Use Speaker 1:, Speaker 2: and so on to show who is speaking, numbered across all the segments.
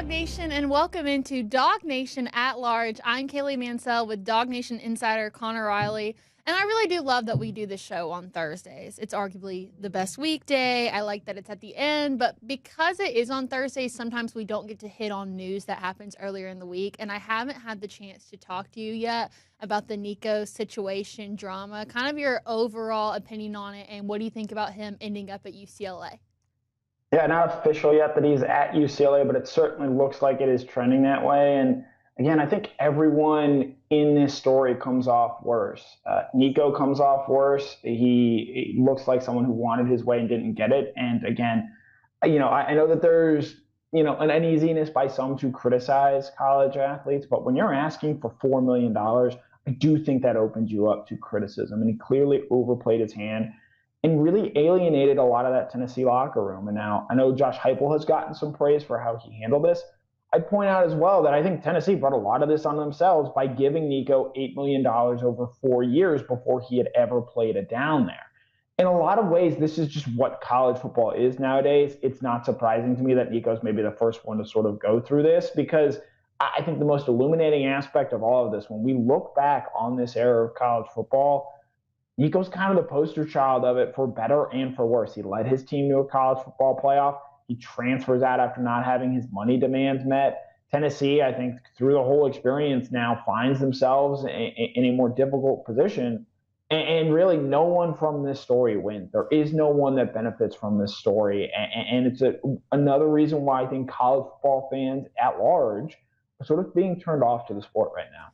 Speaker 1: DawgNation, and welcome into DawgNation at Large. I'm Kaylee Mansell with DawgNation insider Connor Riley, and I really do love that we do this show on Thursdays. It's arguably the best weekday. I like that it's at the end, but because it is on Thursdays, sometimes we don't get to hit on news that happens earlier in the week, and I haven't had the chance to talk to you yet about the Nico situation drama, kind of your overall opinion on it, and what do you think about him ending up at UCLA?
Speaker 2: Yeah, not official yet that he's at UCLA, but it certainly looks like it is trending that way. And again, I think everyone in this story comes off worse. Nico comes off worse. He looks like someone who wanted his way and didn't get it. And again, I know that there's, an uneasiness by some to criticize college athletes, but when you're asking for $4 million, I do think that opens you up to criticism. And he clearly overplayed his hand and really alienated a lot of that Tennessee locker room. And now I know Josh Heupel has gotten some praise for how he handled this. I'd point out as well that I think Tennessee brought a lot of this on themselves by giving Nico $8 million over 4 years before he had ever played a down there. In a lot of ways, this is just what college football is nowadays. It's not surprising to me that Nico's maybe the first one to sort of go through this, because I think the most illuminating aspect of all of this, when we look back on this era of college football, Nico's kind of the poster child of it for better and for worse. He led his team to a college football playoff. He transfers out after not having his money demands met. Tennessee, I think, through the whole experience now finds themselves in a more difficult position. And really, no one from this story wins. There is no one that benefits from this story. And it's another reason why I think college football fans at large are sort of being turned off to the sport right now.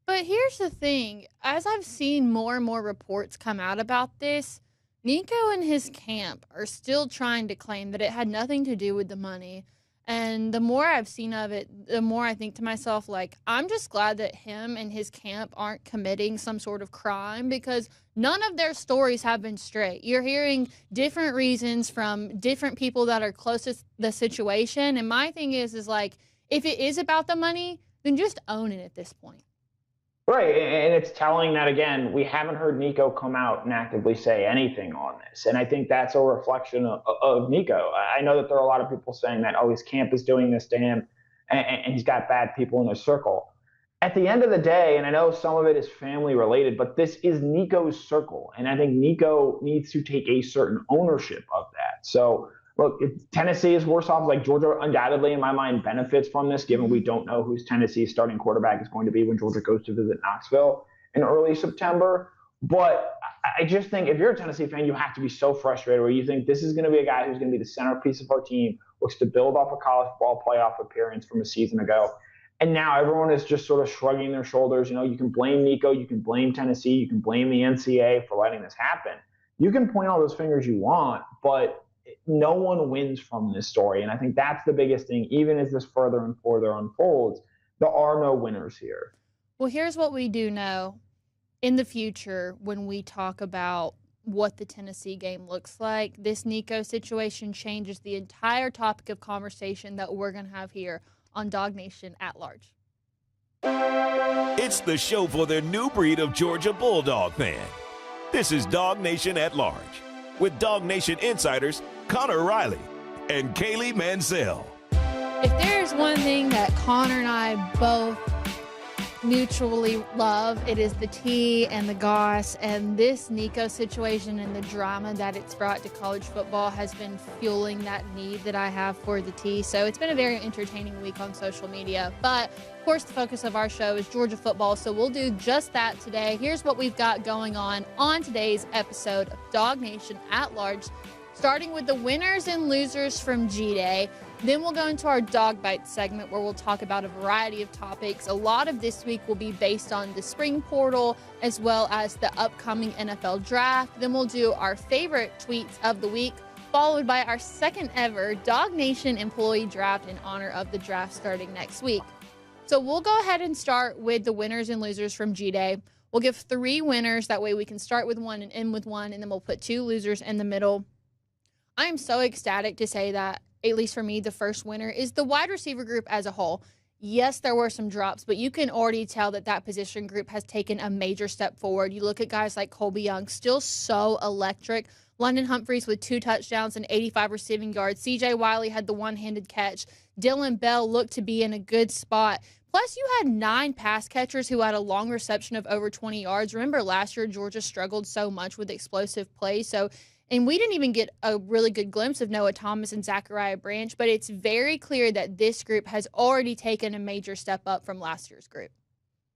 Speaker 1: But here's the thing. As I've seen more and more reports come out about this, Nico and his camp are still trying to claim that it had nothing to do with the money. And the more I've seen of it, the more I think to myself, I'm just glad that him and his camp aren't committing some sort of crime, because none of their stories have been straight. You're hearing different reasons from different people that are closest to the situation. And my thing is if it is about the money, then just own it at this point.
Speaker 2: Right, and it's telling that, again, we haven't heard Nico come out and actively say anything on this. And I think that's a reflection of Nico. I know that there are a lot of people saying that, his camp is doing this to him, and he's got bad people in his circle. At the end of the day, and I know some of it is family related, but this is Nico's circle. And I think Nico needs to take a certain ownership of that. So, look, if Tennessee is worse off, Georgia undoubtedly, in my mind, benefits from this, given we don't know who's Tennessee's starting quarterback is going to be when Georgia goes to visit Knoxville in early September. But I just think if you're a Tennessee fan, you have to be so frustrated where you think this is going to be a guy who's going to be the centerpiece of our team, looks to build off a college football playoff appearance from a season ago. And now everyone is just sort of shrugging their shoulders. You can blame Nico, you can blame Tennessee, you can blame the NCAA for letting this happen. You can point all those fingers you want, but no one wins from this story. And I think that's the biggest thing. Even as this further and further unfolds, there are no winners here.
Speaker 1: Well, here's what we do know. In the future, when we talk about what the Tennessee game looks like, this Nico situation changes the entire topic of conversation that we're going to have here on DawgNation at Large.
Speaker 3: It's the show for the new breed of Georgia Bulldog fan. This is DawgNation at Large with DawgNation insiders Connor Riley and Kaylee Mansell.
Speaker 1: If there's one thing that Connor and I both mutually love, it is the tea and the goss, and this Nico situation and the drama that it's brought to college football has been fueling that need that I have for the tea. So it's been a very entertaining week on social media, but of course the focus of our show is Georgia football, so we'll do just that today. Here's what we've got going on today's episode of DawgNation at Large, starting with the winners and losers from G-Day. Then we'll go into our Dog Bites segment where we'll talk about a variety of topics. A lot of this week will be based on the spring portal as well as the upcoming NFL draft. Then we'll do our favorite tweets of the week, followed by our second ever DawgNation employee draft in honor of the draft starting next week. So we'll go ahead and start with the winners and losers from G-Day. We'll give 3 winners. That way we can start with one and end with one, and then we'll put 2 losers in the middle. I am so ecstatic to say that, at least for me, the first winner is the wide receiver group as a whole. Yes, there were some drops, but you can already tell that that position group has taken a major step forward. You look at guys like Colby Young, still so electric. London Humphreys with 2 touchdowns and 85 receiving yards. CJ Wiley had the one-handed catch. Dylan Bell looked to be in a good spot. Plus, you had 9 pass catchers who had a long reception of over 20 yards. Remember last year, Georgia struggled so much with explosive plays. And we didn't even get a really good glimpse of Noah Thomas and Zachariah Branch, but it's very clear that this group has already taken a major step up from last year's group.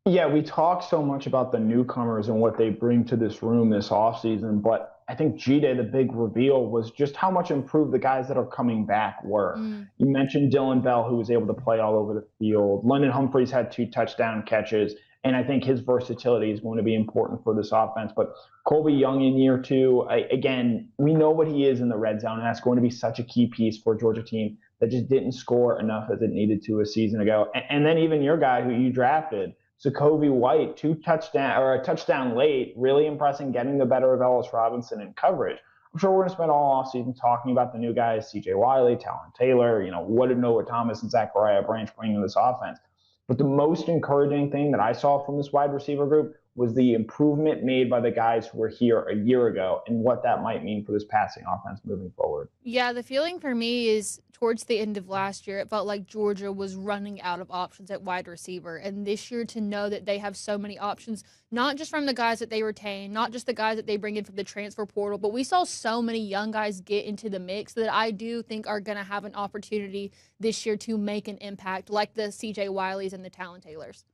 Speaker 2: Yeah, we talk so much about the newcomers and what they bring to this room this offseason, but I think G-Day, the big reveal, was just how much improved the guys that are coming back were. You mentioned Dylan Bell, who was able to play all over the field. London Humphreys had 2 touchdown catches, and I think his versatility is going to be important for this offense. But Colby Young in year 2, again, we know what he is in the red zone, and that's going to be such a key piece for a Georgia team that just didn't score enough as it needed to a season ago. And then even your guy who you drafted, Sokovie White, a touchdown late, really impressing, getting the better of Ellis Robinson in coverage. I'm sure we're going to spend all offseason talking about the new guys, CJ Wiley, Talon Taylor, what did Noah Thomas and Zachariah Branch bring to this offense? But the most encouraging thing that I saw from this wide receiver group was the improvement made by the guys who were here a year ago and what that might mean for this passing offense moving forward.
Speaker 1: Yeah, the feeling for me is towards the end of last year, it felt like Georgia was running out of options at wide receiver. And this year, to know that they have so many options, not just from the guys that they retain, not just the guys that they bring in from the transfer portal, but we saw so many young guys get into the mix that I do think are going to have an opportunity this year to make an impact, like the CJ Wileys and the Talon Taylors.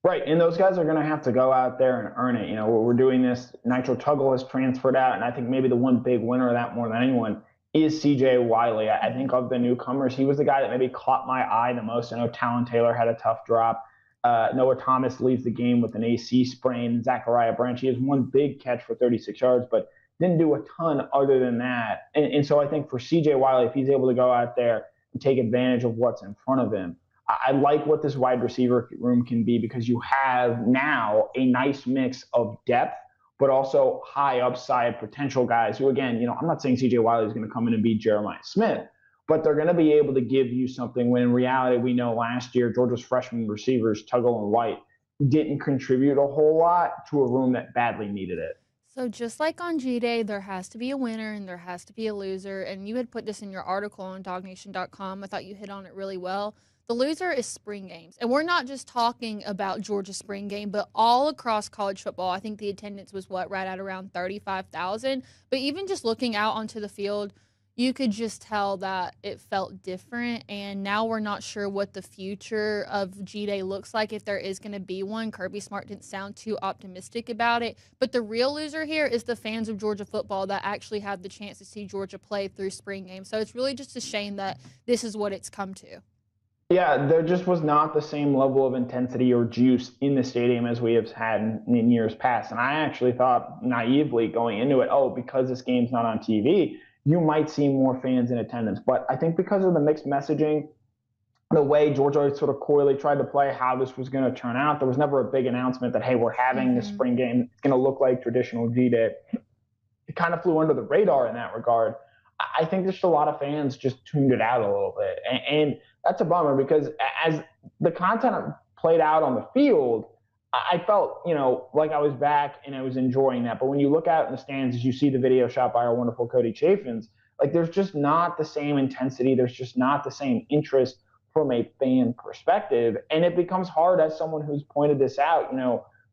Speaker 2: Right, and those guys are going to have to go out there and earn it. We're doing this. Nitro Tuggle has transferred out, and I think maybe the one big winner of that more than anyone is C.J. Wiley. I think of the newcomers, he was the guy that maybe caught my eye the most. I know Talon Taylor had a tough drop. Noah Thomas leaves the game with an AC sprain. Zachariah Branch, he has one big catch for 36 yards, but didn't do a ton other than that. And so I think for C.J. Wiley, if he's able to go out there and take advantage of what's in front of him, I like what this wide receiver room can be because you have now a nice mix of depth, but also high upside potential guys who, again, I'm not saying CJ Wiley is going to come in and beat Jeremiah Smith, but they're going to be able to give you something when in reality, we know last year, Georgia's freshman receivers, Tuggle and White, didn't contribute a whole lot to a room that badly needed it.
Speaker 1: So just like on G-Day, there has to be a winner and there has to be a loser. And you had put this in your article on DawgNation.com. I thought you hit on it really well. The loser is spring games. And we're not just talking about Georgia spring game, but all across college football. I think the attendance was right at around 35,000. But even just looking out onto the field, you could just tell that it felt different. And now we're not sure what the future of G-Day looks like, if there is going to be one. Kirby Smart didn't sound too optimistic about it. But the real loser here is the fans of Georgia football that actually have the chance to see Georgia play through spring games. So it's really just a shame that this is what it's come to.
Speaker 2: Yeah, there just was not the same level of intensity or juice in the stadium as we have had in years past. And I actually thought naively going into it, because this game's not on TV, you might see more fans in attendance. But I think because of the mixed messaging, the way Georgia sort of coyly tried to play how this was going to turn out, there was never a big announcement that, hey, we're having this spring game. It's going to look like traditional G-Day. It kind of flew under the radar in that regard. I think there's just a lot of fans just tuned it out a little bit. And that's a bummer because as the content played out on the field, I felt, like I was back and I was enjoying that. But when you look out in the stands, as you see the video shot by our wonderful Cody Chaffins, there's just not the same intensity. There's just not the same interest from a fan perspective. And it becomes hard as someone who's pointed this out,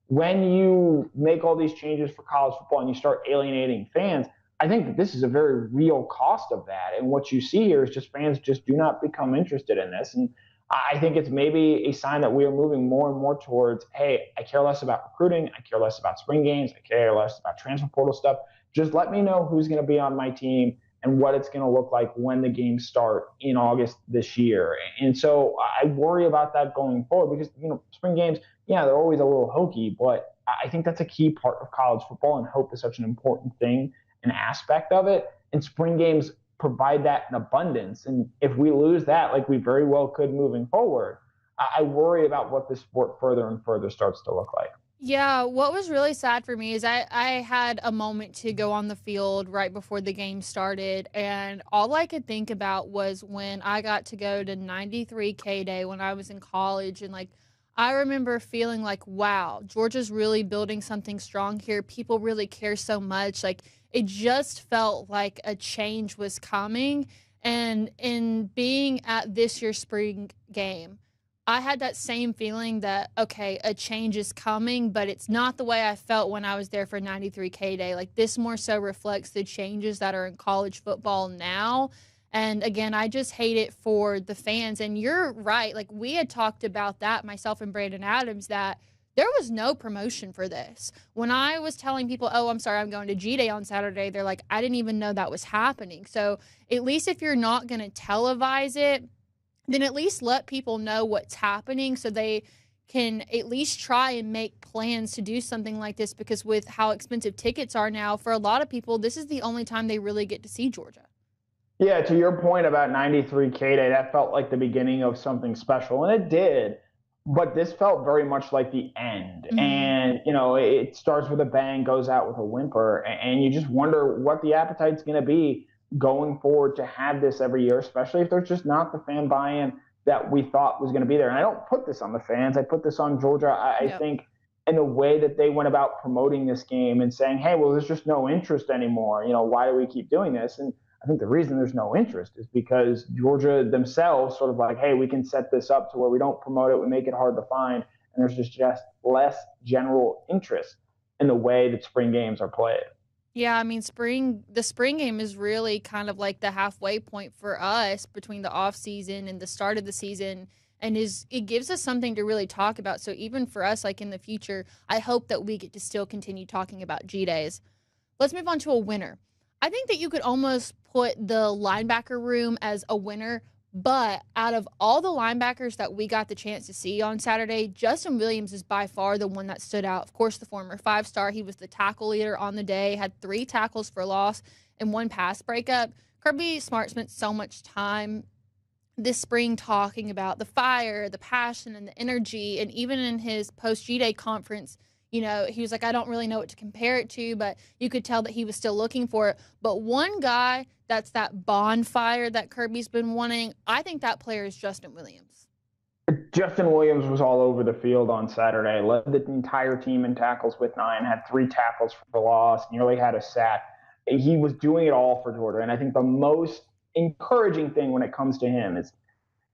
Speaker 2: when you make all these changes for college football and you start alienating fans, I think that this is a very real cost of that. And what you see here is just fans just do not become interested in this. And I think it's maybe a sign that we are moving more and more towards, hey, I care less about recruiting. I care less about spring games. I care less about transfer portal stuff. Just let me know who's going to be on my team and what it's going to look like when the games start in August this year. And so I worry about that going forward because, spring games, they're always a little hokey, but I think that's a key part of college football, and hope is such an important thing, an aspect of it. And spring games provide that in abundance. And if we lose that, like we very well could moving forward, I worry about what this sport further and further starts to look like.
Speaker 1: Yeah, what was really sad for me is I had a moment to go on the field right before the game started, and all I could think about was when I got to go to 93K Day when I was in college. And like, I remember feeling like, wow, Georgia's really building something strong here. People really care so much. Like, it just felt like a change was coming. And in being at this year's spring game, I had that same feeling that, okay, a change is coming, but it's not the way I felt when I was there for 93K Day. Like, this more so reflects the changes that are in college football now. And again, I just hate it for the fans. And you're right. Like, we had talked about that, myself and Brandon Adams, that there was no promotion for this. When I was telling people, oh, I'm sorry, I'm going to G Day on Saturday, they're like, I didn't even know that was happening. So at least if you're not going to televise it, then at least let people know what's happening so they can at least try and make plans to do something like this, because with how expensive tickets are now, for a lot of people, this is the only time they really get to see Georgia.
Speaker 2: Yeah, to your point about 93K Day, that felt like the beginning of something special, and it did. But this felt very much like the end.
Speaker 1: Mm-hmm.
Speaker 2: And, it starts with a bang, goes out with a whimper. And you just wonder what the appetite's going to be going forward to have this every year, especially if there's just not the fan buy in that we thought was going to be there. And I don't put this on the fans, I put this on Georgia. I
Speaker 1: Yep.
Speaker 2: think in the way that they went about promoting this game and saying, hey, well, there's just no interest anymore. Why do we keep doing this? And I think the reason there's no interest is because Georgia themselves sort of like, hey, we can set this up to where we don't promote it, we make it hard to find, and there's just less general interest in the way that spring games are played.
Speaker 1: Yeah, I mean, the spring game is really kind of like the halfway point for us between the off season and the start of the season, and it gives us something to really talk about. So even for us, like in the future, I hope that we get to still continue talking about G days. Let's move on to a winner. I think that you could almost put the linebacker room as a winner, but out of all the linebackers that we got the chance to see on Saturday, Justin Williams is by far the one that stood out. Of course, the former 5-star, he was the tackle leader on the day, had 3 tackles for loss and 1 pass breakup. Kirby Smart spent so much time this spring talking about the fire, the passion, and the energy. And even in his post G Day conference, he was like, I don't really know what to compare it to, but you could tell that he was still looking for it. But one guy that's that bonfire that Kirby's been wanting, I think that player is Justin Williams.
Speaker 2: Justin Williams was all over the field on Saturday, led the entire team in tackles with 9, had 3 tackles for loss, nearly had a sack. He was doing it all for Georgia. And I think the most encouraging thing when it comes to him is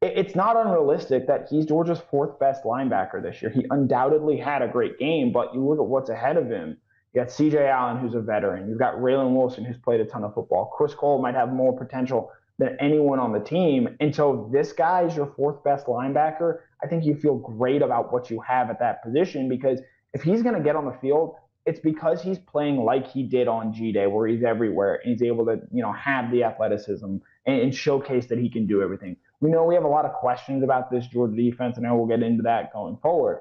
Speaker 2: it's not unrealistic that he's Georgia's 4th best linebacker this year. He undoubtedly had a great game, but you look at what's ahead of him. You got C.J. Allen, who's a veteran. You've got Raylan Wilson, who's played a ton of football. Chris Cole might have more potential than anyone on the team. And so this guy is your 4th best linebacker. I think you feel great about what you have at that position, because if he's going to get on the field, it's because he's playing like he did on G Day, where he's everywhere and he's able to, have the athleticism and showcase that he can do everything. We know we have a lot of questions about this Georgia defense, and I will get into that going forward.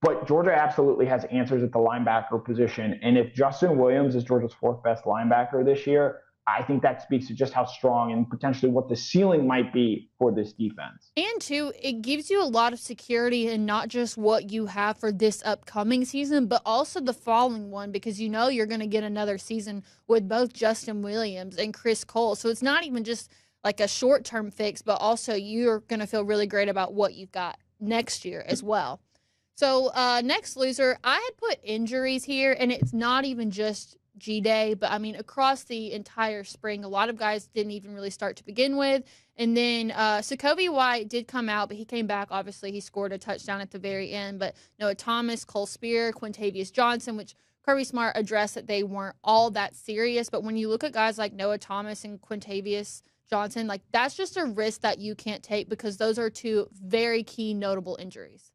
Speaker 2: But Georgia absolutely has answers at the linebacker position. And if Justin Williams is Georgia's 4th best linebacker this year, I think that speaks to just how strong and potentially what the ceiling might be for this defense.
Speaker 1: And two, it gives you a lot of security in not just what you have for this upcoming season, but also the following one, because you're going to get another season with both Justin Williams and Chris Cole. So it's not even just like a short-term fix, but also you're going to feel really great about what you've got next year as well. So next loser, I had put injuries here, and it's not even just G Day, but I mean across the entire spring, a lot of guys didn't even really start to begin with. And then Sokovi White did come out, but he came back. Obviously, he scored a touchdown at the very end. But Noah Thomas, Cole Spear, Quintavious Johnson, which Kirby Smart addressed that they weren't all that serious. But when you look at guys like Noah Thomas and Quintavious Johnson, like that's just a risk that you can't take, because those are 2 very key notable injuries.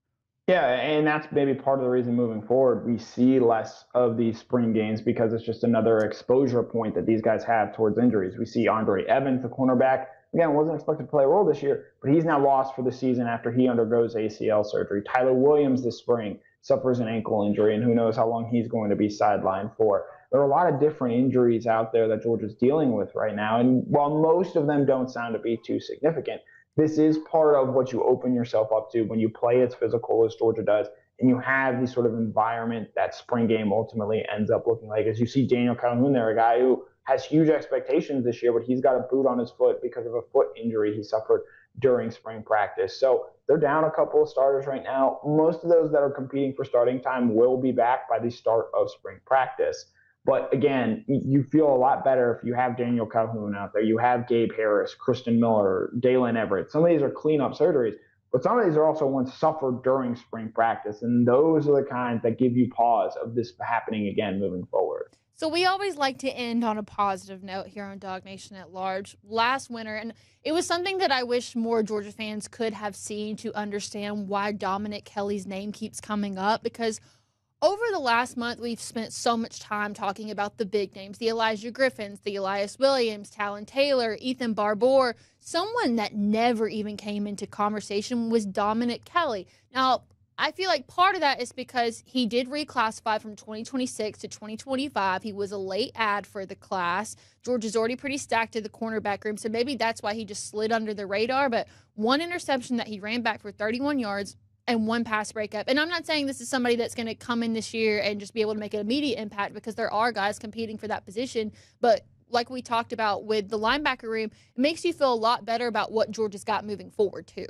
Speaker 2: Yeah, and that's maybe part of the reason moving forward we see less of these spring games, because it's just another exposure point that these guys have towards injuries. We see Andre Evans, the cornerback, again, wasn't expected to play a role this year, but he's now lost for the season after he undergoes ACL surgery. Tyler Williams this spring suffers an ankle injury, and who knows how long he's going to be sidelined for. There are a lot of different injuries out there that Georgia's dealing with right now, and while most of them don't sound to be too significant, this is part of what you open yourself up to when you play as physical as Georgia does and you have the sort of environment that spring game ultimately ends up looking like. As you see Daniel Calhoun there, a guy who has huge expectations this year, but he's got a boot on his foot because of a foot injury he suffered during spring practice. So they're down a couple of starters right now. Most of those that are competing for starting time will be back by the start of spring practice. But again, you feel a lot better if you have Daniel Calhoun out there. You have Gabe Harris, Kristen Miller, Dalen Everett. Some of these are cleanup surgeries, but some of these are also ones suffered during spring practice. And those are the kinds that give you pause of this happening again moving forward.
Speaker 1: So we always like to end on a positive note here on DawgNation at Large. Last winter, and it was something that I wish more Georgia fans could have seen to understand why Dominick Kelly's name keeps coming up, because over the last month, we've spent so much time talking about the big names, the Elijah Griffins, the Elias Williams, Talon Taylor, Ethan Barbour. Someone that never even came into conversation was Dominick Kelly. Now, I feel like part of that is because he did reclassify from 2026 to 2025. He was a late add for the class. Georgia's already pretty stacked in the cornerback room, so maybe that's why he just slid under the radar. But one interception that he ran back for 31 yards and one pass breakup. And I'm not saying this is somebody that's going to come in this year and just be able to make an immediate impact, because there are guys competing for that position. But like we talked about with the linebacker room, it makes you feel a lot better about what Georgia's got moving forward too.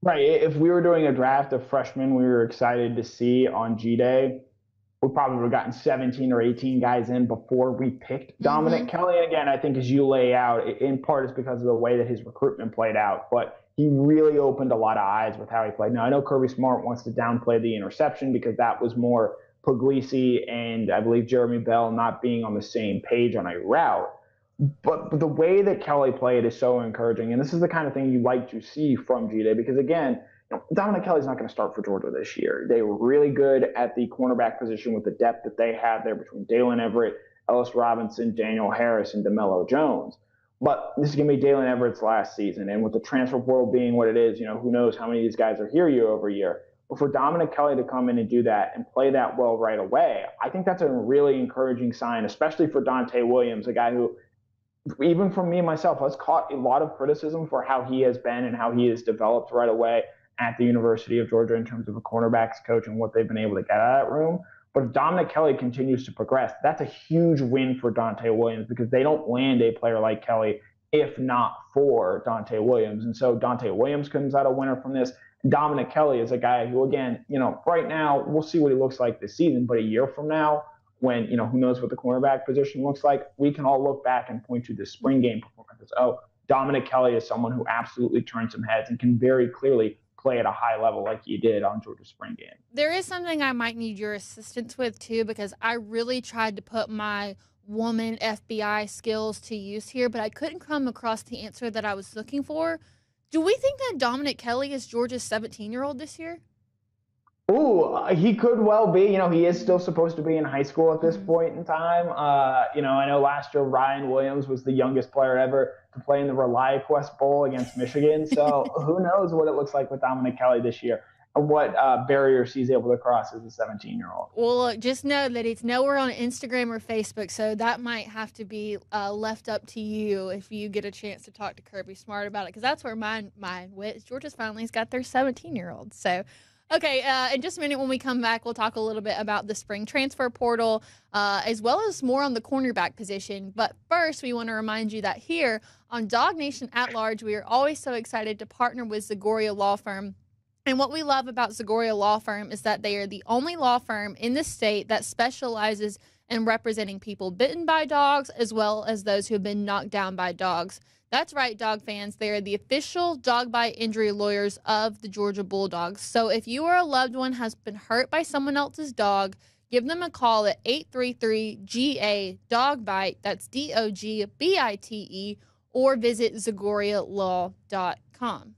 Speaker 2: Right. If we were doing a draft of freshmen we were excited to see on G-Day, we probably would have gotten 17 or 18 guys in before we picked Dominick Kelly. And again, I think as you lay out, in part it's because of the way that his recruitment played out. But he really opened a lot of eyes with how he played. Now, I know Kirby Smart wants to downplay the interception because that was more Puglisi and I believe Jeremy Bell not being on the same page on a route. But the way that Kelly played is so encouraging. And this is the kind of thing you like to see from G-Day because, again, Dominick Kelly's not going to start for Georgia this year. They were really good at the cornerback position with the depth that they have there between Dalen Everett, Ellis Robinson, Daniel Harris, and DeMello Jones. But this is going to be Dalen Everett's last season. And with the transfer portal being what it is, who knows how many of these guys are here year over year. But for Dominick Kelly to come in and do that and play that well right away, I think that's a really encouraging sign, especially for Dante Williams, a guy who, even from me myself, has caught a lot of criticism for how he has been and how he has developed right away at the University of Georgia in terms of a cornerbacks coach and what they've been able to get out of that room. But if Dominick Kelly continues to progress, that's a huge win for Dante Williams because they don't land a player like Kelly if not for Dante Williams. And so Dante Williams comes out a winner from this. Dominick Kelly is a guy who, again, right now, we'll see what he looks like this season, but a year from now, when, who knows what the cornerback position looks like, we can all look back and point to the spring game performances. Oh, Dominick Kelly is someone who absolutely turned some heads and can very clearly play at a high level like he did on Georgia's spring game.
Speaker 1: There is something I might need your assistance with, too, because I really tried to put my woman FBI skills to use here, but I couldn't come across the answer that I was looking for. Do we think that Dominick Kelly is Georgia's 17-year-old this year?
Speaker 2: Ooh, he could well be. He is still supposed to be in high school at this point in time. I know last year Ryan Williams was the youngest player ever to play in the ReliaQuest Bowl against Michigan. So who knows what it looks like with Dominick Kelly this year and what barriers he's able to cross as a 17-year-old.
Speaker 1: Well, look, just know that it's nowhere on Instagram or Facebook, so that might have to be left up to you if you get a chance to talk to Kirby Smart about it, because that's where mine went. Georgia's finally has got their 17-year-old. So. Okay, in just a minute when we come back, we'll talk a little bit about the spring transfer portal, as well as more on the cornerback position. But first, we want to remind you that here on DawgNation at Large, we are always so excited to partner with Zagoria Law Firm. And what we love about Zagoria Law Firm is that they are the only law firm in the state that specializes in representing people bitten by dogs, as well as those who have been knocked down by dogs. That's right, dog fans. They are the official dog bite injury lawyers of the Georgia Bulldogs. So if you or a loved one has been hurt by someone else's dog, give them a call at 833-GA-DOG-BITE. That's DOGBITE, or visit ZagoriaLaw.com.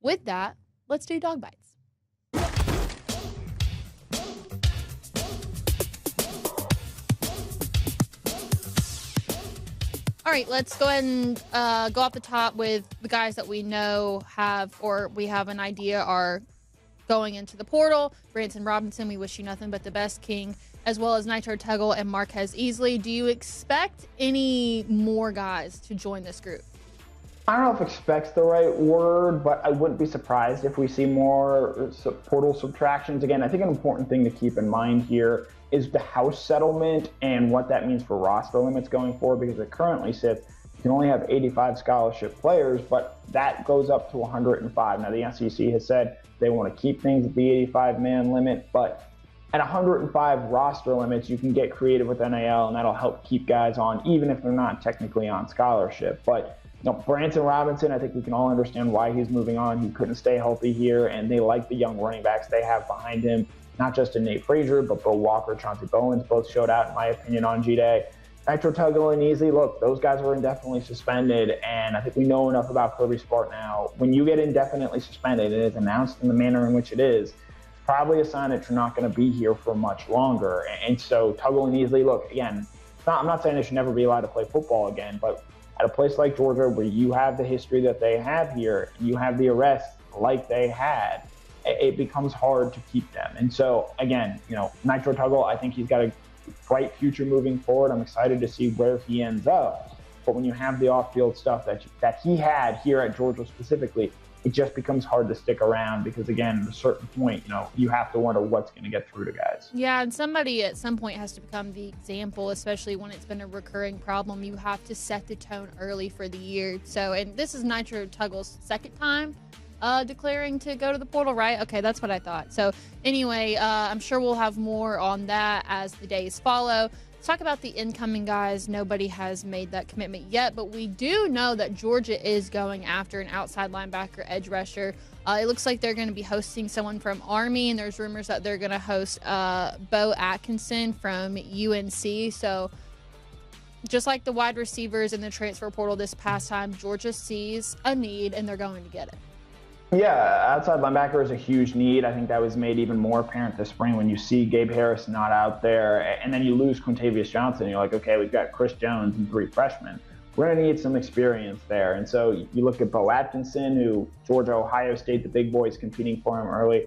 Speaker 1: With that, let's do dog bites. All right, let's go ahead and go off the top with the guys that we know we have an idea are going into the portal. Branson Robinson, we wish you nothing but the best, King, as well as Nitro Tuggle and Marquez Easley. Do you expect any more guys to join this group?
Speaker 2: I don't know if expect's the right word, but I wouldn't be surprised if we see more portal subtractions. Again, I think an important thing to keep in mind here is the house settlement and what that means for roster limits going forward, because it currently sits, you can only have 85 scholarship players, but that goes up to 105. Now, the SEC has said they want to keep things at the 85-man limit, but at 105 roster limits, you can get creative with NIL, and that'll help keep guys on, even if they're not technically on scholarship. But Branson Robinson, I think we can all understand why he's moving on. He couldn't stay healthy here, and they like the young running backs they have behind him, not just in Nate Frazier, but Bo Walker, Chauncey Bowens both showed out, in my opinion, on G-Day. Nitro Tuggle and Easy, look, those guys were indefinitely suspended, and I think we know enough about Kirby Smart now. When you get indefinitely suspended and it's announced in the manner in which it is, it's probably a sign that you're not going to be here for much longer. And so Tuggle and Easy, look, again, I'm not saying they should never be allowed to play football again, but at a place like Georgia where you have the history that they have here, you have the arrests like they had, it becomes hard to keep them. And so, again, Nitro Tuggle, I think he's got a bright future moving forward. I'm excited to see where he ends up. But when you have the off-field stuff that he had here at Georgia specifically, it just becomes hard to stick around because, again, at a certain point, you have to wonder what's going to get through to guys.
Speaker 1: Yeah, and somebody at some point has to become the example, especially when it's been a recurring problem. You have to set the tone early for the year. So, and this is Nitro Tuggle's second time declaring to go to the portal, right? Okay, that's what I thought. So anyway, I'm sure we'll have more on that as the days follow. Let's talk about the incoming guys. Nobody has made that commitment yet, but we do know that Georgia is going after an outside linebacker edge rusher. It looks like they're going to be hosting someone from Army, and there's rumors that they're going to host Bo Atkinson from UNC. So just like the wide receivers in the transfer portal this past time, Georgia sees a need, and they're going to get it.
Speaker 2: Yeah, outside linebacker is a huge need. I think that was made even more apparent this spring when you see Gabe Harris not out there, and then you lose Quintavious Johnson. You're like, okay, we've got Chris Jones and 3 freshmen. We're going to need some experience there. And so you look at Bo Atkinson, who Georgia, Ohio State, the big boys competing for him early.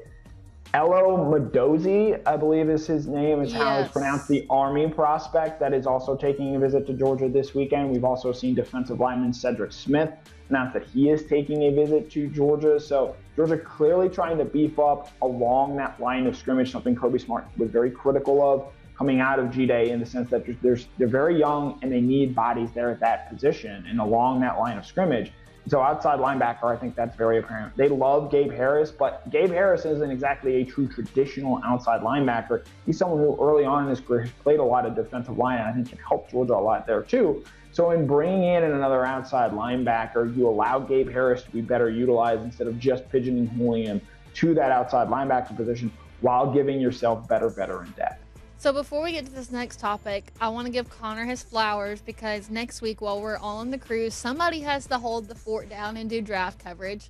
Speaker 2: Elo Madozi, I believe is his name, is how it's pronounced, the Army prospect that is also taking a visit to Georgia this weekend. We've also seen defensive lineman Cedric Smith announce that he is taking a visit to Georgia. So Georgia clearly trying to beef up along that line of scrimmage, something Kirby Smart was very critical of coming out of G-Day, in the sense that they're very young and they need bodies there at that position and along that line of scrimmage. So outside linebacker, I think that's very apparent. They love Gabe Harris, but Gabe Harris isn't exactly a true traditional outside linebacker. He's someone who early on in his career has played a lot of defensive line, and I think can help Georgia a lot there too. So in bringing in another outside linebacker, you allow Gabe Harris to be better utilized instead of just pigeonholing him to that outside linebacker position while giving yourself better veteran depth.
Speaker 1: So before we get to this next topic, I want to give Connor his flowers, because next week while we're all on the cruise, somebody has to hold the fort down and do draft coverage.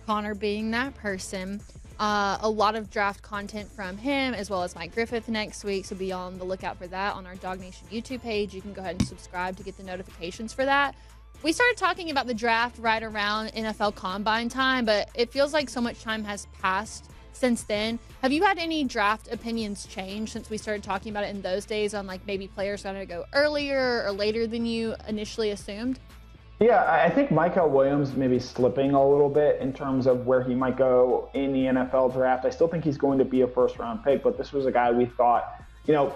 Speaker 1: Connor being that person. A lot of draft content from him, as well as Mike Griffith next week, so be on the lookout for that on our DawgNation YouTube page. You can go ahead and subscribe to get the notifications for that. We started talking about the draft right around NFL Combine time, but it feels like so much time has passed since then. Have you had any draft opinions change since we started talking about it in those days, on like maybe players going to go earlier or later than you initially assumed?
Speaker 2: Yeah, I think Michael Williams may be slipping a little bit in terms of where he might go in the NFL draft. I still think he's going to be a first-round pick, but this was a guy we thought,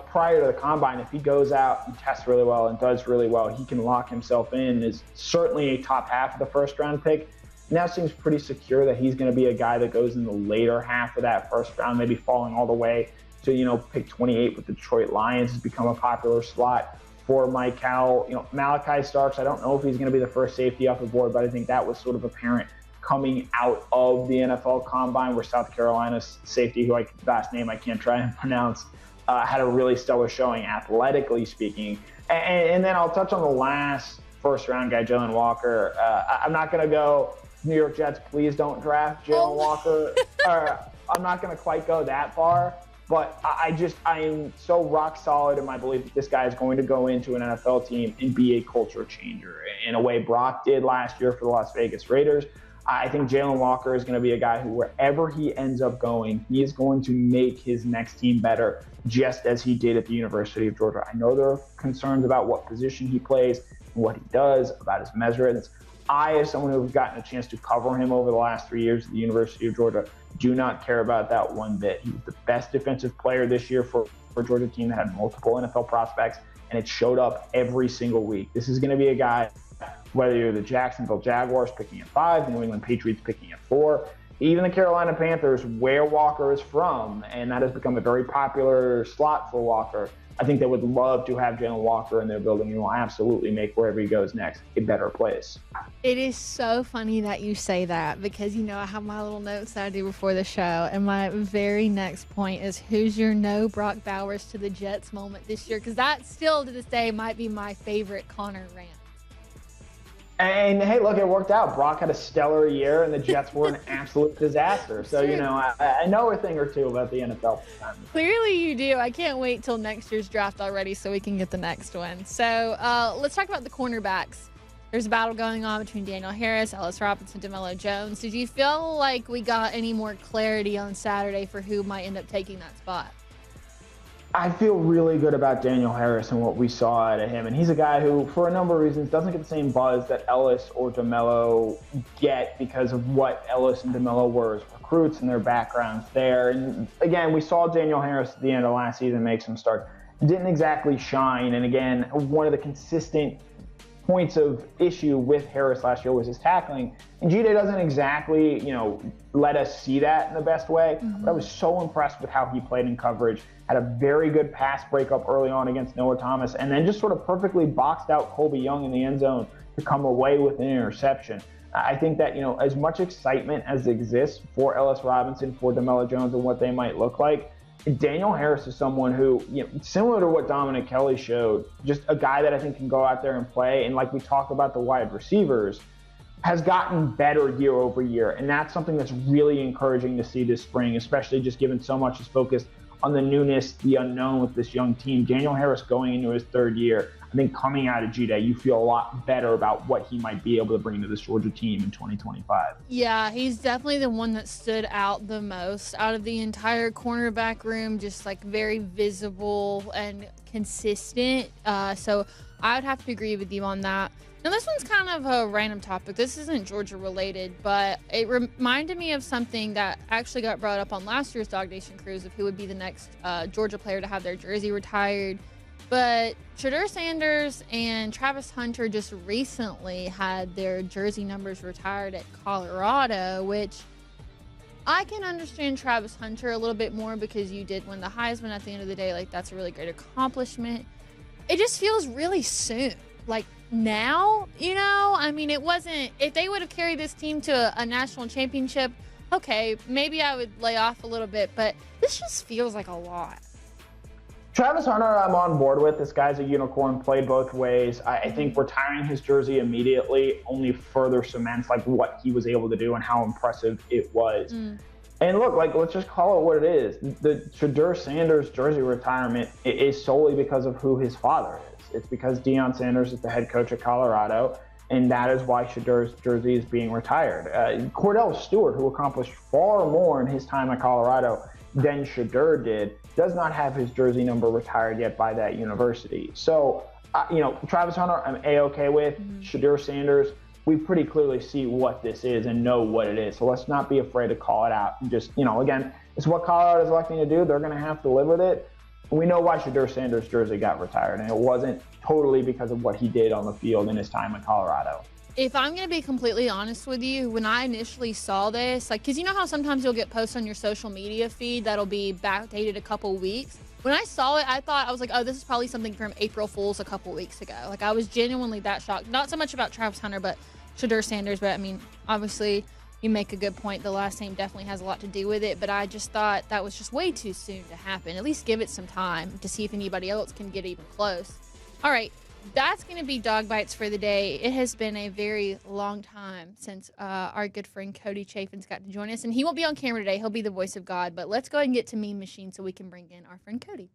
Speaker 2: prior to the Combine, if he goes out and tests really well and does really well, he can lock himself in as certainly a top half of the first-round pick. Now seems pretty secure that he's going to be a guy that goes in the later half of that first round, maybe falling all the way to, pick 28 with the Detroit Lions. Has become a popular slot for Mike Howell. Malachi Starks, I don't know if he's going to be the first safety off the board, but I think that was sort of apparent coming out of the NFL Combine, where South Carolina's safety, who last name I can't try and pronounce, had a really stellar showing athletically speaking. And then I'll touch on the last first-round guy, Jalen Walker. I'm not going to go New York Jets, please don't draft Jalen Walker. I'm not going to quite go that far. But I am so rock solid in my belief that this guy is going to go into an NFL team and be a culture changer in a way Brock did last year for the Las Vegas Raiders. I think Jalen Walker is going to be a guy who, wherever he ends up going, he is going to make his next team better, just as he did at the University of Georgia. I know there are concerns about what position he plays and what he does, about his measurements. I, as someone who's gotten a chance to cover him over the last 3 years at the University of Georgia, do not care about that one bit. He was the best defensive player this year for a Georgia team that had multiple NFL prospects, and it showed up every single week. This is going to be a guy, whether you're the Jacksonville Jaguars picking at 5, the New England Patriots picking at 4, even the Carolina Panthers, where Walker is from, and that has become a very popular slot for Walker. I think they would love to have Jalen Walker in their building and will absolutely make wherever he goes next a better place.
Speaker 1: It is so funny that you say that because, you know, I have my little notes that I do before the show. And my very next point is who's your no Brock Bowers to the Jets moment this year? Because that still to this day might be my favorite Connor rant.
Speaker 2: And hey, look, it worked out. Brock had a stellar year, and the Jets were an absolute disaster. So, you know, I know a thing or two about the NFL.
Speaker 1: Clearly you do. I can't wait till next year's draft already so we can get the next one. So let's talk about the cornerbacks. There's a battle going on between Daniel Harris, Ellis Robinson, DeMello Jones. Did you feel like we got any more clarity on Saturday for who might end up taking that spot?
Speaker 2: I feel really good about Daniel Harris and what we saw out of him. And he's a guy who, for a number of reasons, doesn't get the same buzz that Ellis or DeMello get because of what Ellis and DeMello were as recruits and their backgrounds there. And again, we saw Daniel Harris at the end of last season make some starts. Didn't exactly shine. And again, one of the consistent points of issue with Harris last year was his tackling. And G-Day doesn't exactly, you know, let us see that in the best way. But I was so impressed with how he played in coverage. Had a very good pass breakup early on against Noah Thomas, and then just sort of perfectly boxed out Colby Young in the end zone to come away with an interception. I think that, you know, as much excitement as exists for Ellis Robinson, for DeMello Jones, and what they might look like, Daniel Harris is someone who, you know, similar to what Dominick Kelly showed, just a guy that I think can go out there and play. And like we talked about the wide receivers, has gotten better year over year. And that's something that's really encouraging to see this spring, especially just given so much is focused on the newness, the unknown with this young team. Daniel Harris going into his third year, I think coming out of G-Day, you feel a lot better about what he might be able to bring to this Georgia team in 2025.
Speaker 1: Yeah, he's definitely the one that stood out the most out of the entire cornerback room, just like very visible and consistent. So I would have to agree with you on that. Now, this one's kind of a random topic. This isn't Georgia related, but it reminded me of something that actually got brought up on last year's DawgNation cruise of who would be the next Georgia player to have their jersey retired. But Shedeur Sanders and Travis Hunter just recently had their jersey numbers retired at Colorado, which I can understand Travis Hunter a little bit more because you did win the Heisman at the end of the day. Like, that's a really great accomplishment. It just feels really soon. Like, now, you know, I mean, it wasn't, if they would have carried this team to a national championship, okay, maybe I would lay off a little bit, but this just feels like a lot.
Speaker 2: Travis Hunter, I'm on board with. This guy's a unicorn, played both ways. I think retiring his jersey immediately only further cements like what he was able to do and how impressive it was. And look, like, let's just call it what it is. The Shedeur Sanders jersey retirement is solely because of who his father is. It's because Deion Sanders is the head coach at Colorado, and that is why Shedeur's jersey is being retired. Cordell Stewart, who accomplished far more in his time at Colorado than Shedeur did, does not have his jersey number retired yet by that university. So, you know, Travis Hunter, I'm A-okay with. Shedeur Sanders, we pretty clearly see what this is and know what it is. So let's not be afraid to call it out. And just, you know, again, it's what Colorado's electing to do. They're going to have to live with it. We know why Shedeur Sanders' jersey got retired, and it wasn't totally because of what he did on the field in his time in Colorado.
Speaker 1: If I'm going to be completely honest with you, when I initially saw this, like, because you know how sometimes you'll get posts on your social media feed that'll be backdated a couple weeks? When I saw it, I was like, oh, this is probably something from April Fool's a couple weeks ago. Like, I was genuinely that shocked. Not so much about Travis Hunter, but Shedeur Sanders. But, I mean, obviously, you make a good point. The last name definitely has a lot to do with it. But I just thought that was just way too soon to happen. At least give it some time to see if anybody else can get even close. All right. That's going to be Dog Bites for the day. It has been a very long time since our good friend Cody Chafin's got to join us. And he won't be on camera today. He'll be the voice of God. But let's go ahead and get to Meme Machine so we can bring in our friend Cody.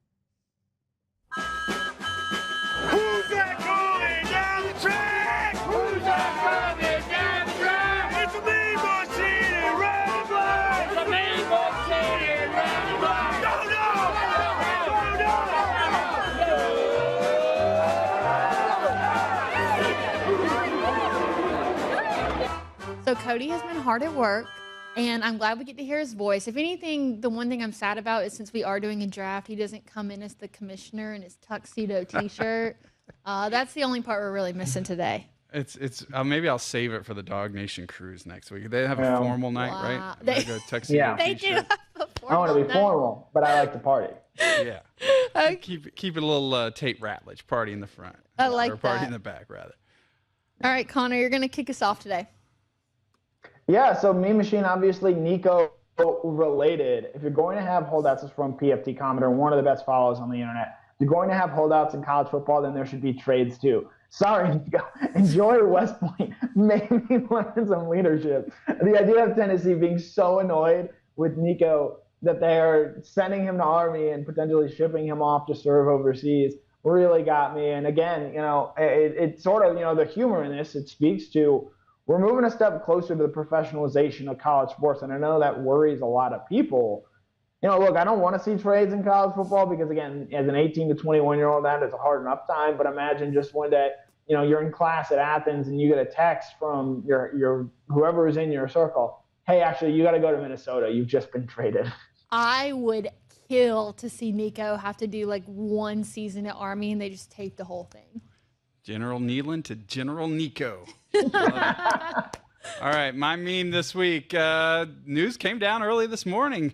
Speaker 4: Who's that coming down the track? Who's that coming down the track? It's a Meme Machine and Red Black. It's a Meme Machine and Red Black. No, no!
Speaker 1: So Cody has been hard at work, and I'm glad we get to hear his voice. If anything, the one thing I'm sad about is since we are doing a draft, he doesn't come in as the commissioner in his tuxedo T-shirt. That's the only part we're really missing today.
Speaker 5: It's maybe I'll save it for the DawgNation cruise next week. They have a formal night, right?
Speaker 1: They
Speaker 5: go tuxedo
Speaker 1: They do
Speaker 5: T-shirt.
Speaker 1: have a
Speaker 2: I
Speaker 1: formal
Speaker 2: want to be
Speaker 1: night.
Speaker 2: formal, but I like to party.
Speaker 5: Yeah.
Speaker 1: Okay.
Speaker 5: Keep it a little Tate Ratledge party in the front.
Speaker 1: I like
Speaker 5: or party
Speaker 1: that.
Speaker 5: in the back, rather.
Speaker 1: All right, Connor, you're going to kick us off today.
Speaker 2: Yeah, so Mean Machine, obviously Nico related. If you're going to have holdouts, this is from PFT Commodore, one of the best follows on the internet. If you're going to have holdouts in college football, then there should be trades too. Sorry, Nico. Enjoy West Point. Maybe learn some leadership. The idea of Tennessee being so annoyed with Nico that they are sending him to Army and potentially shipping him off to serve overseas really got me. And again, it sort of, the humor in this, it speaks to we're moving a step closer to the professionalization of college sports. And I know that worries a lot of people. Look, I don't want to see trades in college football because, again, as an 18 to 21-year-old, that is a hard enough time. But imagine just one day, you're in class at Athens and you get a text from your whoever is in your circle. Hey, actually, you got to go to Minnesota. You've just been traded.
Speaker 1: I would kill to see Nico have to do like one season at Army and they just tape the whole thing.
Speaker 5: General Nealon to General Nico. All right, my meme this week. News came down early this morning.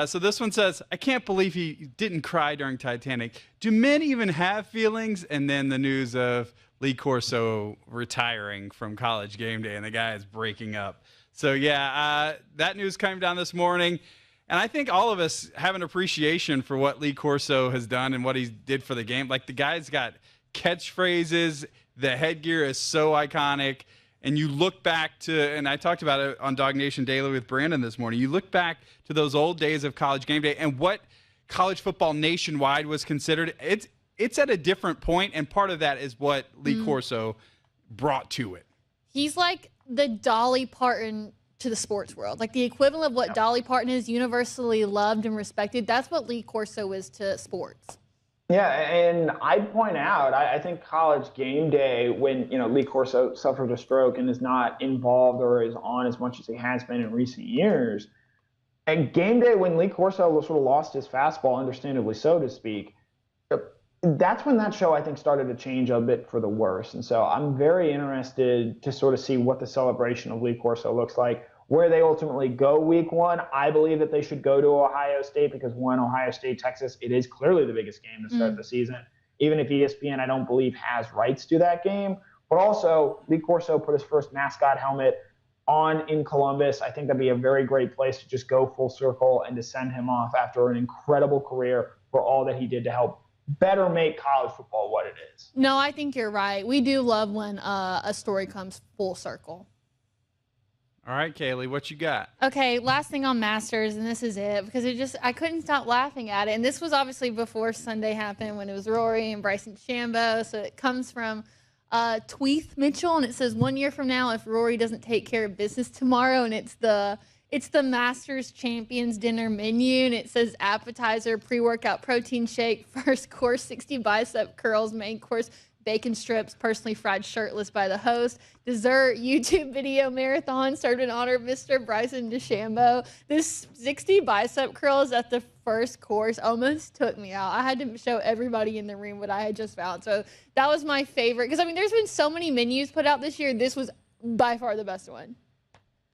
Speaker 5: So this one says, I can't believe he didn't cry during Titanic. Do men even have feelings? And then the news of Lee Corso retiring from College Game Day, and the guy is breaking up. So, that news came down this morning. And I think all of us have an appreciation for what Lee Corso has done and what he did for the game. Like, the guy's got catchphrases. The headgear is so iconic. And you look back to, and I talked about it on DawgNation Daily with Brandon this morning, you look back to those old days of College Game Day and what college football nationwide was considered. It's at a different point, and part of that is what Lee Corso brought to it.
Speaker 1: He's like the Dolly Parton to the sports world. Like the equivalent of what Dolly Parton is, universally loved and respected. That's what Lee Corso is to sports.
Speaker 2: Yeah, and I'd point out, I think College Game Day, when Lee Corso suffered a stroke and is not involved or is on as much as he has been in recent years, and Game Day, when Lee Corso sort of lost his fastball, understandably so to speak, that's when that show, I think, started to change a bit for the worse. And so I'm very interested to sort of see what the celebration of Lee Corso looks like. Where they ultimately go week one, I believe that they should go to Ohio State because, one, Ohio State, Texas, it is clearly the biggest game to start the season. Even if ESPN, I don't believe, has rights to that game. But also, Lee Corso put his first mascot helmet on in Columbus. I think that'd be a very great place to just go full circle and to send him off after an incredible career for all that he did to help better make college football what it is.
Speaker 1: No, I think you're right. We do love when a story comes full circle.
Speaker 5: All right, Kaylee, what you got?
Speaker 1: Okay, last thing on Masters, and this is it, because I couldn't stop laughing at it. And this was obviously before Sunday happened when it was Rory and Bryson DeChambeau. So it comes from Tweeth Mitchell, and it says 1 year from now, if Rory doesn't take care of business tomorrow, and it's the Masters Champions dinner menu, and it says appetizer, pre-workout protein shake, first course 60 bicep curls, main course bacon strips, personally fried shirtless by the host, dessert YouTube video marathon served in honor of Mr. Bryson DeChambeau. This 60 bicep curls at the first course almost took me out. I had to show everybody in the room what I had just found. So that was my favorite, because there's been so many menus put out this year. This was by far the best one.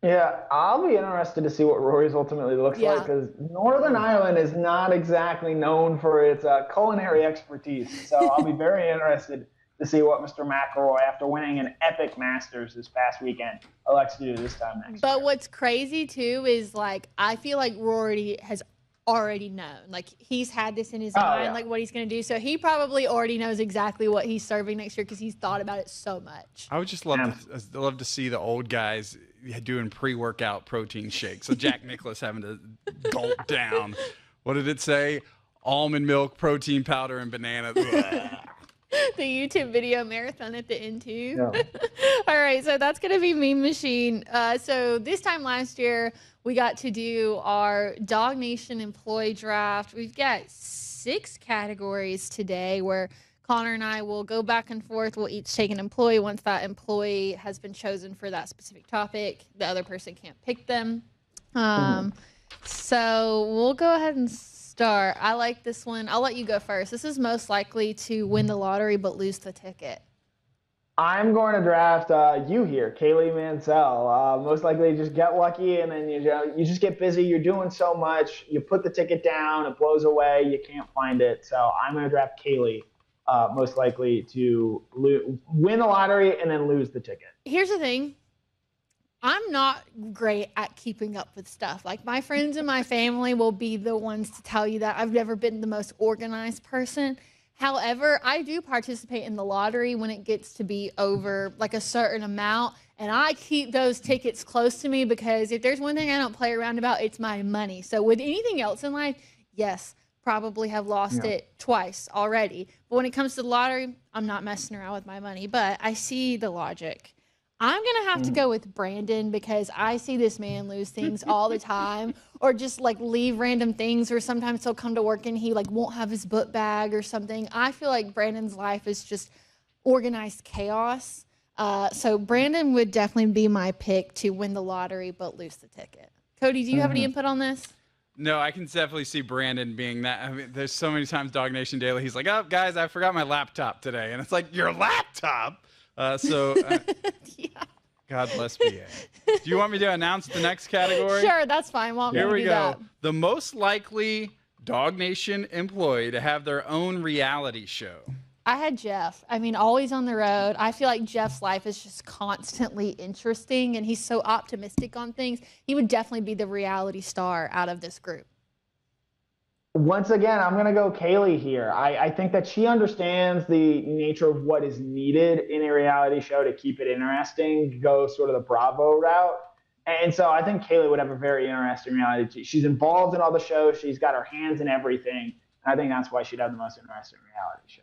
Speaker 2: Yeah, I'll be interested to see what Rory's ultimately looks like, because Northern Ireland is not exactly known for its culinary expertise. So I'll be very interested to see what Mr. McIlroy, after winning an epic Masters this past weekend, elects to do this time next year.
Speaker 1: But what's crazy, too, is, I feel like Rory has already known. He's had this in his mind, what he's going to do. So he probably already knows exactly what he's serving next year because he's thought about it so much.
Speaker 5: I would just love to see the old guys doing pre-workout protein shakes. So Jack Nicklaus having to gulp down, what did it say? Almond milk, protein powder, and banana.
Speaker 1: The YouTube video marathon at the end, too.
Speaker 2: Yeah.
Speaker 1: All right, so that's going to be Meme Machine. So this time last year, we got to do our DawgNation employee draft. We've got 6 categories today where Connor and I will go back and forth. We'll each take an employee. Once that employee has been chosen for that specific topic, the other person can't pick them. So we'll go ahead and start. I like this one. I'll let you go first. This is most likely to win the lottery but lose the ticket.
Speaker 2: I'm going to draft you here, Kaylee Mansell. Most likely just get lucky, and then you just get busy. You're doing so much. You put the ticket down, it blows away. You can't find it. So I'm going to draft Kaylee, most likely to win the lottery and then lose the ticket.
Speaker 1: Here's the thing. I'm not great at keeping up with stuff. Like, my friends and my family will be the ones to tell you that I've never been the most organized person. However, I do participate in the lottery when it gets to be over like a certain amount, and I keep those tickets close to me because if there's one thing I don't play around about, it's my money. So with anything else in life, yes, probably have lost it twice already. But when it comes to the lottery, I'm not messing around with my money. But I see the logic. I'm going to have to go with Brandon because I see this man lose things all the time, or just like leave random things, or sometimes he'll come to work and he like won't have his book bag or something. I feel like Brandon's life is just organized chaos. So Brandon would definitely be my pick to win the lottery but lose the ticket. Cody, do you have any input on this?
Speaker 5: No, I can definitely see Brandon being that. I mean, there's so many times DawgNation Daily, he's like, oh, guys, I forgot my laptop today. And it's like, your laptop? Yeah. God bless PA. Do you want me to announce the next category?
Speaker 1: Sure, that's fine.
Speaker 5: Here we
Speaker 1: do
Speaker 5: go.
Speaker 1: that.
Speaker 5: The most likely DawgNation employee to have their own reality show.
Speaker 1: I had Jeff. I mean, always on the road. I feel like Jeff's life is just constantly interesting, and he's so optimistic on things. He would definitely be the reality star out of this group.
Speaker 2: Once again, I'm going to go Kaylee here. I think that she understands the nature of what is needed in a reality show to keep it interesting, go sort of the Bravo route. And so I think Kaylee would have a very interesting reality. She's involved in all the shows. She's got her hands in everything. And I think that's why she'd have the most interesting reality show.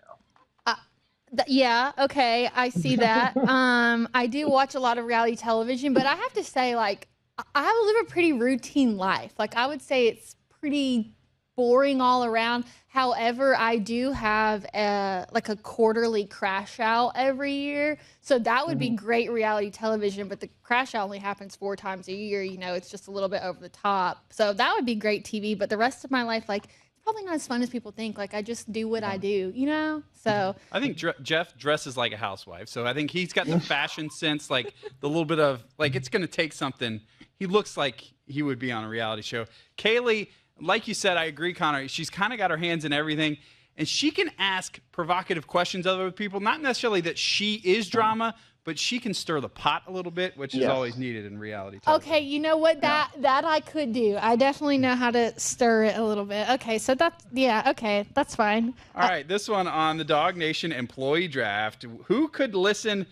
Speaker 1: Yeah, okay, I see that. I do watch a lot of reality television, but I have to say, like, I live a pretty routine life. Like, I would say it's pretty boring all around. However, I do have a quarterly crash out every year. So that would be great reality television, but the crash out only happens 4 times a year. You know, it's just a little bit over the top. So that would be great TV, but the rest of my life, like, it's probably not as fun as people think. Like, I just do what I do, you know? So
Speaker 5: I think Jeff dresses like a housewife. So I think he's got the fashion sense, like the little bit of, like, it's going to take something. He looks like he would be on a reality show. Kaylee, like you said, I agree, Connor. She's kind of got her hands in everything, and she can ask provocative questions of other people. Not necessarily that she is drama, but she can stir the pot a little bit, which is always needed in reality television.
Speaker 1: Okay, you know what? That I could do. I definitely know how to stir it a little bit. Okay, so that's fine.
Speaker 5: All right, this one on the DawgNation employee draft. Who could listen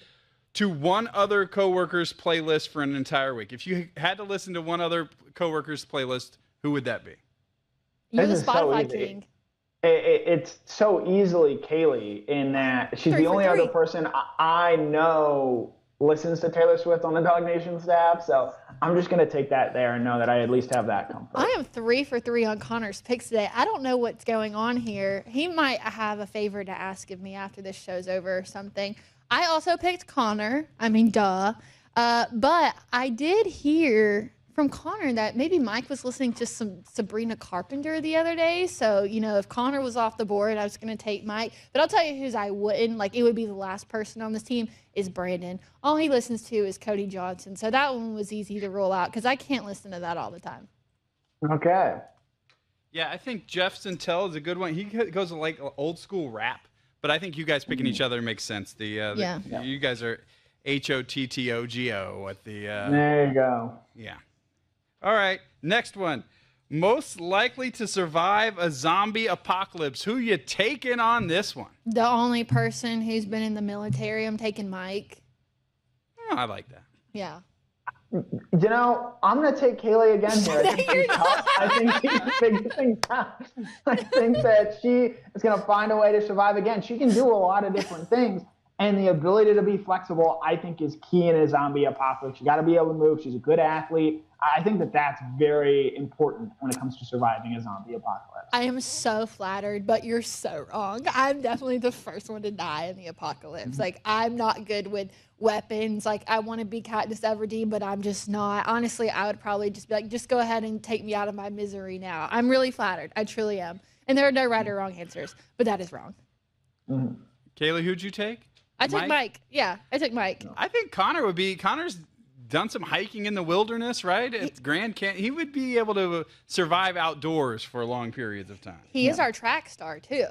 Speaker 5: to one other coworker's playlist for an entire week? If you had to listen to one other coworker's playlist, who would that be?
Speaker 1: You're the
Speaker 2: This is so
Speaker 1: Spotify
Speaker 2: easy.
Speaker 1: king.
Speaker 2: It's so easily Kaylee in that she's the only other person I know listens to Taylor Swift on the DawgNation staff. So I'm just going to take that there and know that I at least have that comfort.
Speaker 1: I am 3 for 3 on Connor's picks today. I don't know what's going on here. He might have a favor to ask of me after this show's over or something. I also picked Connor. I mean, duh. But I did hear from Connor that maybe Mike was listening to some Sabrina Carpenter the other day. So, you know, if Connor was off the board, I was going to take Mike. But I'll tell you who's I wouldn't. Like, it would be the last person on this team is Brandon. All he listens to is Cody Johnson. So that one was easy to roll out because I can't listen to that all the time.
Speaker 2: Okay.
Speaker 5: Yeah, I think Jeff Santel is a good one. He goes like old school rap, but I think you guys picking each other makes sense. You guys are HOTTOGO at the.
Speaker 2: There you go.
Speaker 5: Yeah. All right, next one. Most likely to survive a zombie apocalypse. Who you taking on this one?
Speaker 1: The only person who's been in the military, I'm taking Mike.
Speaker 5: Oh, I like that.
Speaker 1: Yeah.
Speaker 2: You know, I'm going to take Kaylee again here. I think she's figured things out. I think that she is going to find a way to survive again. She can do a lot of different things. And the ability to be flexible, I think, is key in a zombie apocalypse. You got to be able to move. She's a good athlete. I think that that's very important when it comes to surviving a zombie apocalypse.
Speaker 1: I am so flattered, but you're so wrong. I'm definitely the first one to die in the apocalypse. Like, I'm not good with weapons. Like, I want to be Katniss Everdeen, but I'm just not. Honestly, I would probably just be like, just go ahead and take me out of my misery now. I'm really flattered. I truly am. And there are no right or wrong answers, but that is wrong.
Speaker 5: Kaylee, who'd you take?
Speaker 1: I took Mike. Yeah, I took Mike.
Speaker 5: I think Connor's done some hiking in the wilderness, right? At Grand Canyon. He would be able to survive outdoors for long periods of time.
Speaker 1: He is our track star, too.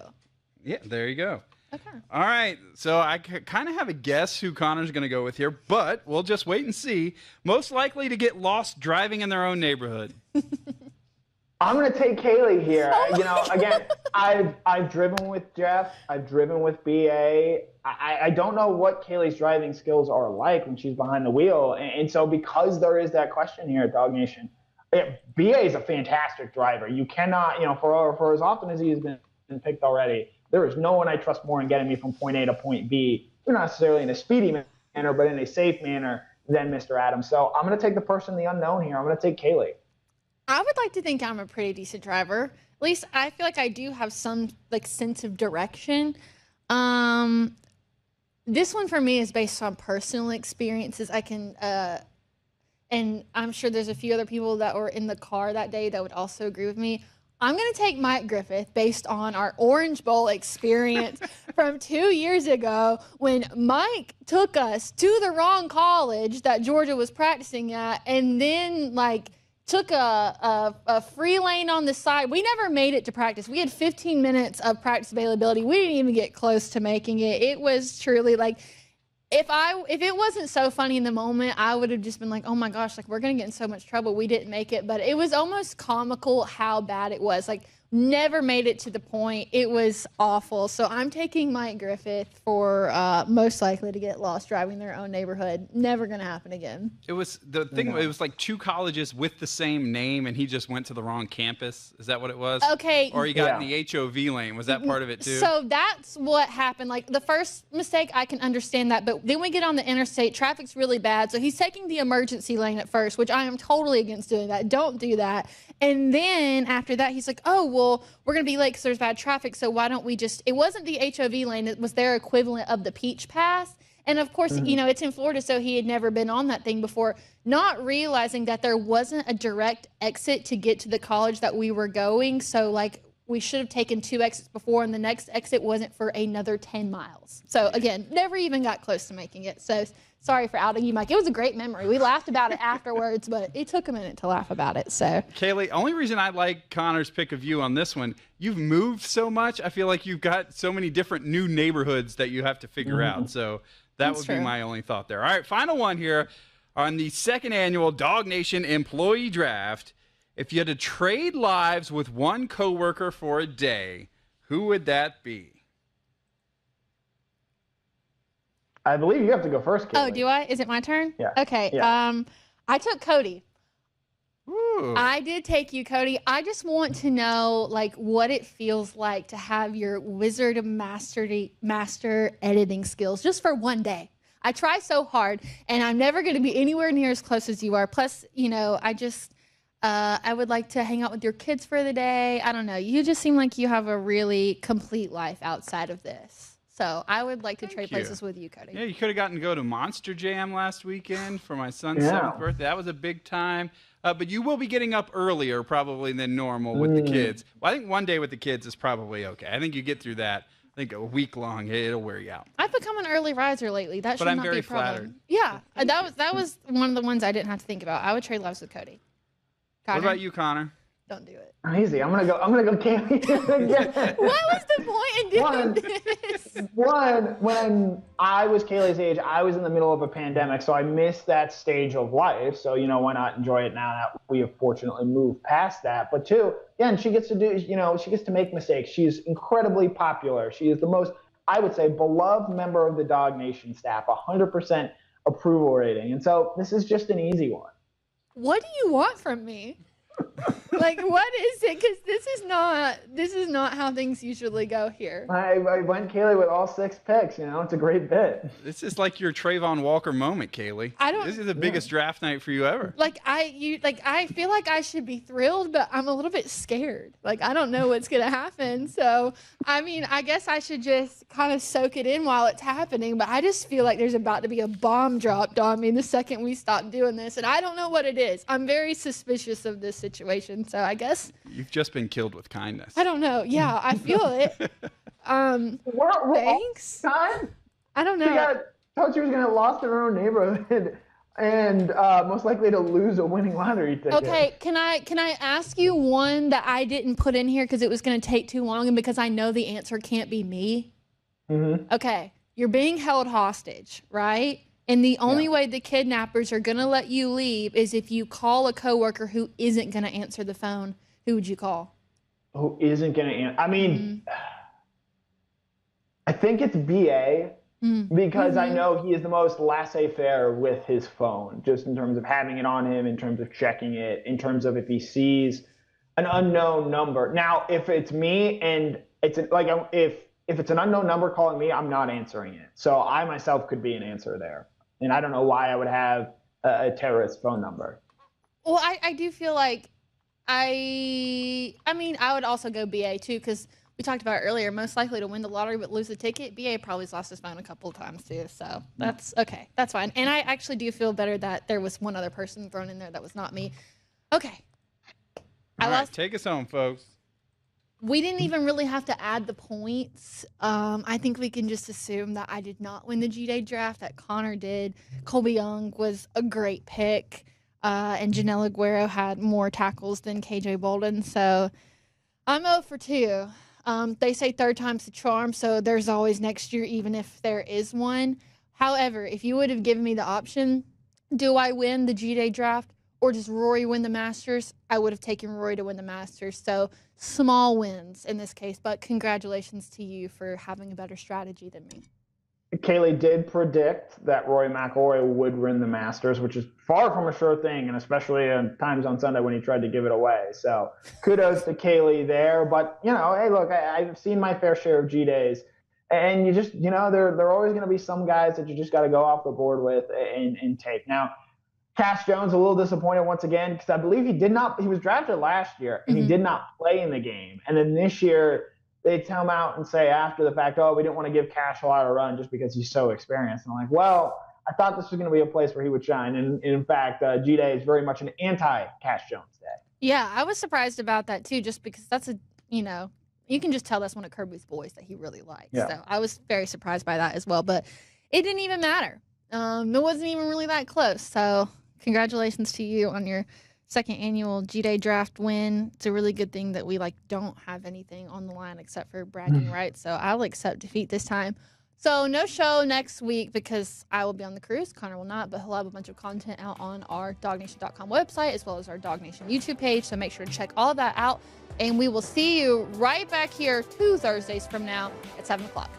Speaker 5: Yeah, there you go.
Speaker 1: Okay.
Speaker 5: All right. So I kind of have a guess who Connor's going to go with here, but we'll just wait and see. Most likely to get lost driving in their own neighborhood.
Speaker 2: I'm going to take Kaylee here. Again, I've driven with Jeff. I've driven with BA. I don't know what Kaylee's driving skills are like when she's behind the wheel. And so because there is that question here at DawgNation, BA is a fantastic driver. You cannot, for as often as he has been picked already, there is no one I trust more in getting me from point A to point B, not necessarily in a speedy manner, but in a safe manner than Mr. Adams. So I'm going to take the person, the unknown here. I'm going to take Kaylee.
Speaker 1: I would like to think I'm a pretty decent driver. At least I feel like I do have some sense of direction. This one for me is based on personal experiences. I can, and I'm sure there's a few other people that were in the car that day that would also agree with me. I'm going to take Mike Griffith based on our Orange Bowl experience from 2 years ago when Mike took us to the wrong college that Georgia was practicing at and then took a free lane on the side. We never made it to practice. We had 15 minutes of practice availability. We didn't even get close to making it. It was truly if it wasn't so funny in the moment, I would have just been like, oh my gosh, we're going to get in so much trouble. We didn't make it. But it was almost comical how bad it was. Never made it to the point. It was awful. So I'm taking Mike Griffith for most likely to get lost driving their own neighborhood. Never going to happen again.
Speaker 5: It was the thing. It was two colleges with the same name, and he just went to the wrong campus. Is that what it was?
Speaker 1: Okay.
Speaker 5: Or he got in the HOV lane. Was that part of it too?
Speaker 1: So that's what happened. The first mistake, I can understand that, but then we get on the interstate. Traffic's really bad, so he's taking the emergency lane at first, which I am totally against doing that. Don't do that. And then after that, he's like, oh, well, we're going to be late because there's bad traffic, so why don't we just – it wasn't the HOV lane. It was their equivalent of the Peach Pass. And, of course, it's in Florida, so he had never been on that thing before, not realizing that there wasn't a direct exit to get to the college that we were going. So, we should have taken 2 exits before, and the next exit wasn't for another 10 miles. So, again, never even got close to making it. So, sorry for outing you, Mike. It was a great memory. We laughed about it afterwards, but it took a minute to laugh about it. So,
Speaker 5: Kaylee, only reason I like Connor's pick of you on this one, you've moved so much. I feel like you've got so many different new neighborhoods that you have to figure out. So that would be my only thought there. All right, final one here on the second annual DawgNation Employee Draft. If you had to trade lives with one coworker for a day, who would that be?
Speaker 2: I believe you have to go first, Kaylee.
Speaker 1: Oh, do I? Is it my turn?
Speaker 2: Yeah.
Speaker 1: Okay.
Speaker 2: Yeah.
Speaker 1: I took Cody.
Speaker 5: Ooh.
Speaker 1: I did take you, Cody. I just want to know, what it feels like to have your Wizard of Master editing skills just for one day. I try so hard, and I'm never going to be anywhere near as close as you are. Plus, I would like to hang out with your kids for the day. I don't know. You just seem like you have a really complete life outside of this. So I would like to trade places with you, Cody.
Speaker 5: Yeah, you could have gotten to go to Monster Jam last weekend for my son's 7th birthday. That was a big time. But you will be getting up earlier probably than normal with the kids. Well, I think one day with the kids is probably okay. I think you get through that. I think a week long, it'll wear you out.
Speaker 1: I've become an early riser lately. That should not be a problem.
Speaker 5: Flattered.
Speaker 1: Yeah, that was one of the ones I didn't have to think about. I would trade lives with Cody. Connor?
Speaker 5: What about you, Connor?
Speaker 1: Don't do it.
Speaker 2: Easy. I'm gonna go Kaylee again.
Speaker 1: What was the point in doing this?
Speaker 2: When I was Kaylee's age, I was in the middle of a pandemic, so I missed that stage of life. So why not enjoy it now that we have fortunately moved past that? But two, again, she gets to make mistakes. She's incredibly popular. She is the most, I would say, beloved member of the DawgNation staff. 100% approval rating, and so this is just an easy one.
Speaker 1: What do you want from me? Like, what is it? Because this is not how things usually go here.
Speaker 2: I went Kaylee with all 6 picks. It's a great bit.
Speaker 5: This is like your Trayvon Walker moment, Kaylee. This is the biggest draft night for you ever.
Speaker 1: I feel like I should be thrilled, but I'm a little bit scared. Like, I don't know what's gonna happen. So, I mean, I guess I should just kind of soak it in while it's happening. But I just feel like there's about to be a bomb dropped on me the second we stop doing this, and I don't know what it is. I'm very suspicious of this situation. So I guess
Speaker 5: you've just been killed with kindness.
Speaker 1: I don't know. Yeah, I feel it.
Speaker 2: We're
Speaker 1: Thanks.
Speaker 2: Time.
Speaker 1: I don't know.
Speaker 2: Thought she was gonna get lost in her own neighborhood and most likely to lose a winning lottery ticket.
Speaker 1: Okay, can I ask you one that I didn't put in here because it was going to take too long and because I know the answer can't be me?
Speaker 2: Mm-hmm.
Speaker 1: Okay, you're being held hostage, right? And the only way the kidnappers are going to let you leave is if you call a coworker who isn't going to answer the phone. Who would you call?
Speaker 2: Who isn't going to answer? I mean, I think it's BA because I know he is the most laissez-faire with his phone, just in terms of having it on him, in terms of checking it, in terms of if he sees an unknown number. Now, if it's me and it's like if it's an unknown number calling me, I'm not answering it. So I myself could be an answer there. And I don't know why I would have a terrorist phone number.
Speaker 1: Well, I do feel like I mean, I would also go BA too, because we talked about it earlier, most likely to win the lottery but lose the ticket. BA probably lost his phone a couple of times too. So that's okay. That's fine. And I actually do feel better that there was one other person thrown in there that was not me. Okay.
Speaker 5: All right, take us home, folks.
Speaker 1: We didn't even really have to add the points. I think we can just assume that I did not win the G-Day draft, that Connor did. Colby Young was a great pick, and Janelle Aguero had more tackles than KJ Bolden. So I'm 0 for 2. They say third time's the charm, so there's always next year, even if there is one. However, if you would have given me the option, do I win the G-Day draft or does Rory win the Masters? I would have taken Rory to win the Masters. So small wins in this case, but congratulations to you for having a better strategy than me.
Speaker 2: Kaylee did predict that Rory McIlroy would win the Masters, which is far from a sure thing, and especially in times on Sunday when he tried to give it away. So kudos to Kaylee there. But, hey, look, I've seen my fair share of G-Days, and you just, there are always going to be some guys that you just got to go off the board with and take. Now, Cash Jones, a little disappointed once again, because I believe he was drafted last year, and he did not play in the game. And then this year, they come out and say after the fact, we didn't want to give Cash a lot of run just because he's so experienced. And I'm like, well, I thought this was going to be a place where he would shine. And in fact, G-Day is very much an anti-Cash Jones day.
Speaker 1: Yeah, I was surprised about that too, just because that's you can just tell that's one of Kirby's boys that he really likes. Yeah. So I was very surprised by that as well. But it didn't even matter. It wasn't even really that close. So congratulations to you on your second annual G-Day draft win. It's a really good thing that we don't have anything on the line except for bragging rights. So I'll accept defeat this time. So no show next week because I will be on the cruise. Connor will not, but he'll have a bunch of content out on our DawgNation.com website as well as our DawgNation YouTube page. So make sure to check all of that out. And we will see you right back here 2 Thursdays from now at 7 o'clock.